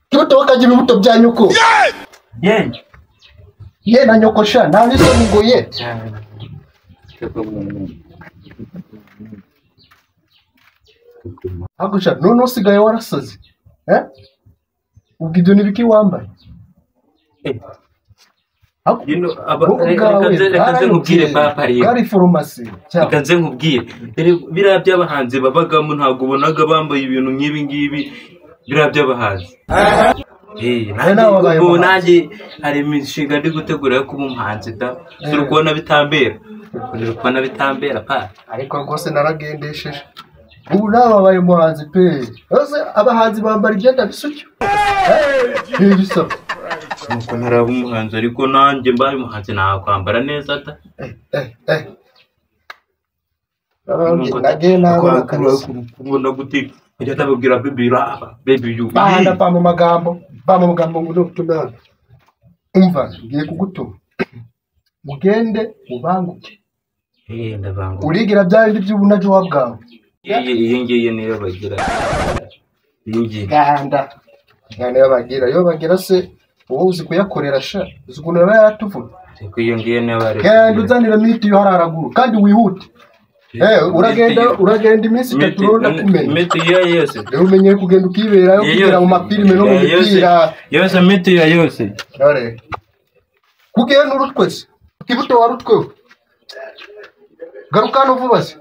Kibuto wakagira ibibuto bya nyoko. Ye na nyoko sha nta niso ngo ye. Agusha none usigaye warasaze. Ubwo nibiki wambaye? Reka nkubwire papa rero. Gari farumasi. Reka nkubwire. Biriya by'abahanzi babagamo ntabwo ubonaga bambaye ibintu nk'ibi ngibi. Biriya by'abahanzi. Nanjye hari imishinga ndi gutegura yo kuba umuhanzi da. Turi kubona bitambera pa. Ariko rwose naragendesheje. Ubu nababaye umuhanzi pe. Ose abahanzi bambara ibyenda bisukyo. Bisa. Nuko naraba umuhanzi ariko nanjye mbaye umuhanzi nakwambara neza da. Ngunda guti ujya tababwira baby you. Banda pa mu magambo ngo nokutuna. Umva ngiye kugutuma. Mugende mubanguke. Ndabanguke. Urigira byandi by'ubunaje wabwawe. Iyi ngiye niyo bagira. Ganda yo bagira se wowe uzi kuyakorera sha uzukuntu yaba yaratuvuna siko iyo ngiye niyo bari kandi uzanira miti yo hararaguru kandi wihute uragenda iminsi 3 ronda kumenya miti yose rero umenye kugenda ukibera yo kugira mu mapirime no mu mipira yose miti yose dore kugenda urutwese kibuto warutwe garukano vuba se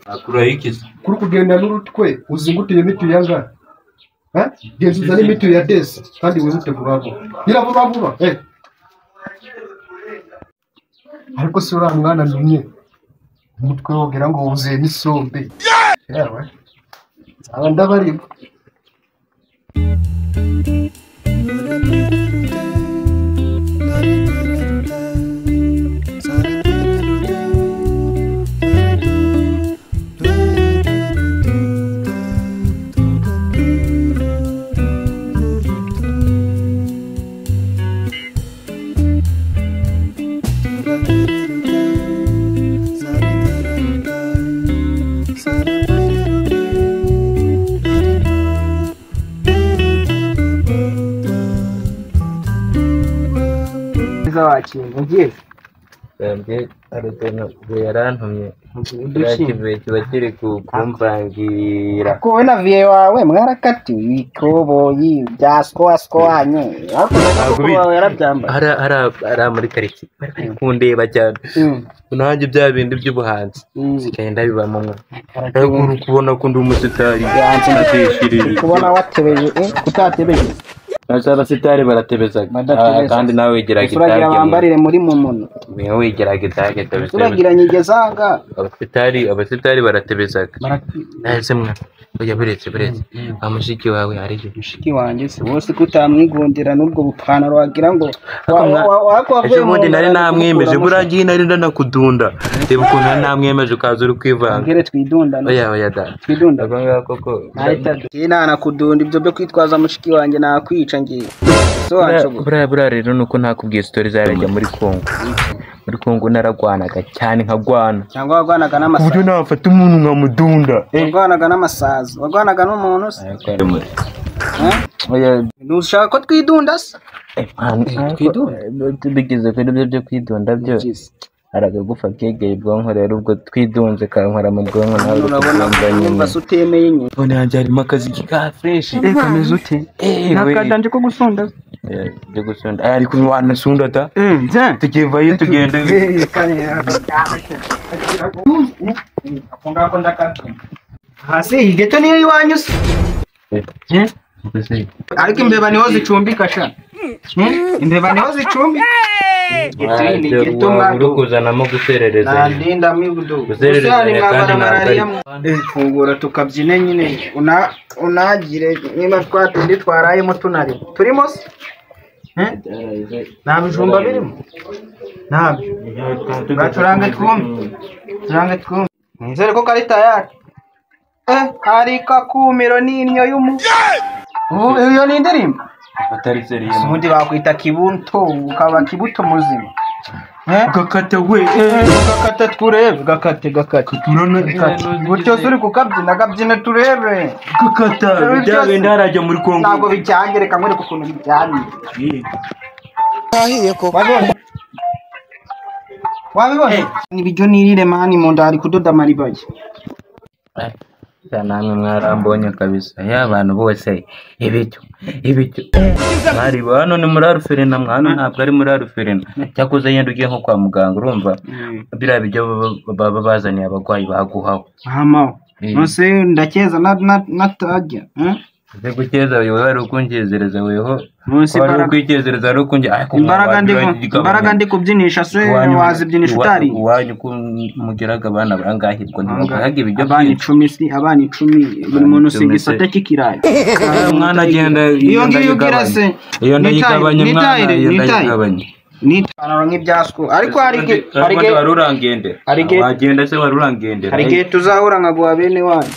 akura ikiza kuri kugenda n'urutwe uzingutiye miti yanga genzuza n'imiti ya desi kandi wizute vuba vuba ariko se ura mwana numye umutwe wogira ngo wuzuye n'isombe yawe aba ndabari wakingiye bambye aruteno yarantumye yakivuye kiba kiri kumvangira ko we na vie wawe mwarakatiwe ikoboyi bya squanye ara muri kariki bari kundeba cyane nanjye bya bindi by'ubuhanzi sikenda bibamwe uri kubona ko ndi umusitari nateshirije kubona watebeje kutatebeje abasitari baratebezaga kandi nawe wigera gitage uragira bambarire muri mumuntu niwe wigera gitage uragira nyigezanga abasitari baratebezaga nahise mwa oya buretse amushiki wawe arije mushiki wanjye se wose kutamwigondera n'ubwo bupana wagira ngo ejo bundi nari namwemeje buragiye nari ndanakudunda reba ukuntu nari namwemeje ukaza uri kwivanga ngere twidunda oya da twidunda banga koko ina nakudunda ibyo byo kwitwaza mushiki wanjye nakwica ngiye so bura rero nuko nakubwiye story zarajya muri Kongo naragwanaga cyane nkagwana cyangwa wagwanaga n'amasazi uburyo nafata umuntu nkamudunda wagwanaga n'amasazi wagwanaga n'umuntu se oya nushaka ko twidunda se bigeze kuri byo kwidunda byo aragagufa kegeye bwonko rero ubwo twidunze kankora mu bwonko nawe urabona utemeye nyine none yanjye harimo akazi ka fresh kameze ute nakadanje ko gusunda byo gusunda ariko wanasunda ta tukivayo tugenda akunda ndakatuma hasi igeto niyo iwanyu se ariko imbeba niho zicumbika sha imbeba niho zicumbika urukuzanamo guserereza ndinda mibudu guserereza kandi malaria fungura tukabyine nyine unagire niba twatundi twarayemo tunari turimo se nabijumba birimo nabyo bacurange twumve nizere ko kari tayari hari kakumiro n'inyo y'umu iyo ni indirimbo atari seriye ubundi bakwita kibunto ukaba kibuto muzima gakata we gakata turebe gakate gutyo suri kukabyina gabyine turebe gakata byabe ndarajya muri Kongo ntabwo bijyangereka muri kukuntu bijyanye ahiye koko wabibona nibijyo nirire mani mu ndari kudoda maribaye namwe mwarambonye kabisa y'abantu bose ibicyo mwari hano ni muri Aruferina mwana ntabwo ari muri Aruferina cyakoze yenda ugiye nko kwa muganga urumva biriya bijyo baba bazaniye abagwayi baguhaho hama nose ndakeza natajya gukeza wewe wari ukungezereza weho munsi wari ukwigezereza ari ukunge imbaraga ndi kubyinisha se wazibyinisha utari wanyu kumugeraga abana barangahirwa ntimugahaga ibijyo abana 10 buri muntu usiga isate kikirayi mwana agenda iyo ngiyo ugira se iyo ndayigabanya mwana iyo ndayigabanya nitara nk'ibyasku ariko harige warurangende wagenda se warurangende harige tuzahura nkaguha bene wanyu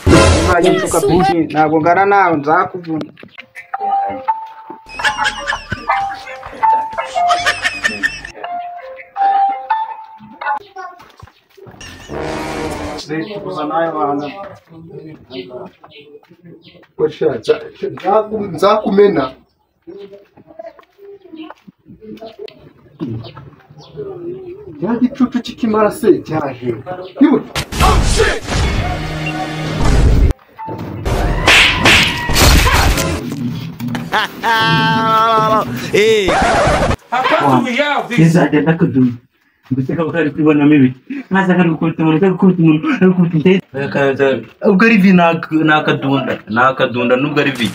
baje nsuka byinshi ntabwo ngana nawe nzakuvuna nzakumena ya gicucu kikimara se cyaje izagenda kuduma guseka ukari kubona mibi maze akagukubita umuntu ubwo ari vi nakadunda nubwo ari vi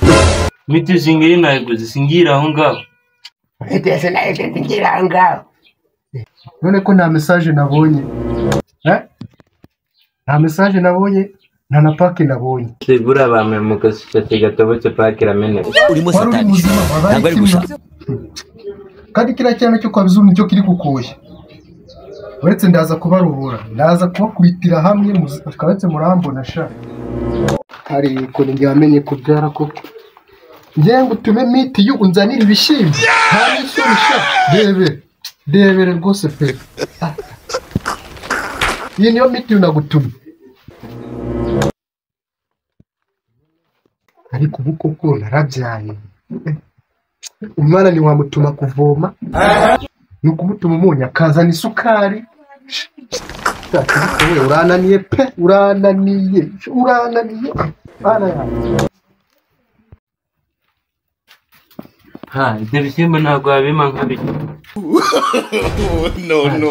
miti zingiye nayiguze singira aho ngaho ese naje singira aho ngaho none ko nta message nabonye nta message nabonye nta na pake nabonye segura bamemuka sate gatobotse pake ramene urimo satani ntabwo ari gusa kandi kira cyane cyo kwa bizuru nicyo kiri kukoye uretse ndaza kubarubura ndaza kubakubitira hamwe mukabetse murambona sha hari ko njye wamenye kubyara ko ngiye ngutume miti yu unzanira ibishimbo nta n'isuri sha debere rwose pe iyi niyo miti unagutumye ariko ubu koko narabyaye umwana ntiwamutuma kuvoma ni ukumutuma umunyu akazana isukari urananiye pe urananiye bana yawe ibyo bishyimbo ntabwo wabima nk'abiri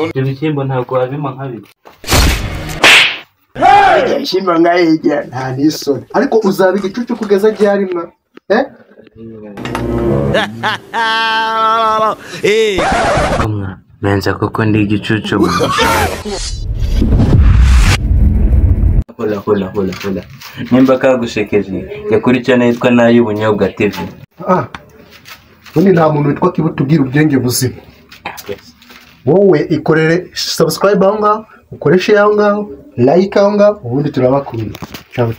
ibyo bishyimbo ntabwo wabima nk'abiri ibishyimbo nkayirya nta n'isoni ariko uzaba igicucu kugeza ryarima menza koko ndi igicucu hola nimba kagushekeje yakurikirana yitwa n'ay'ubunyobwa TV ubundi nta muntu witwa Kibuto ubwira ubwenge buzima wowe ikorere subscribe aho ngaho ukoreshe aho ngaho like aho ngaho ubundi turabakunda ciao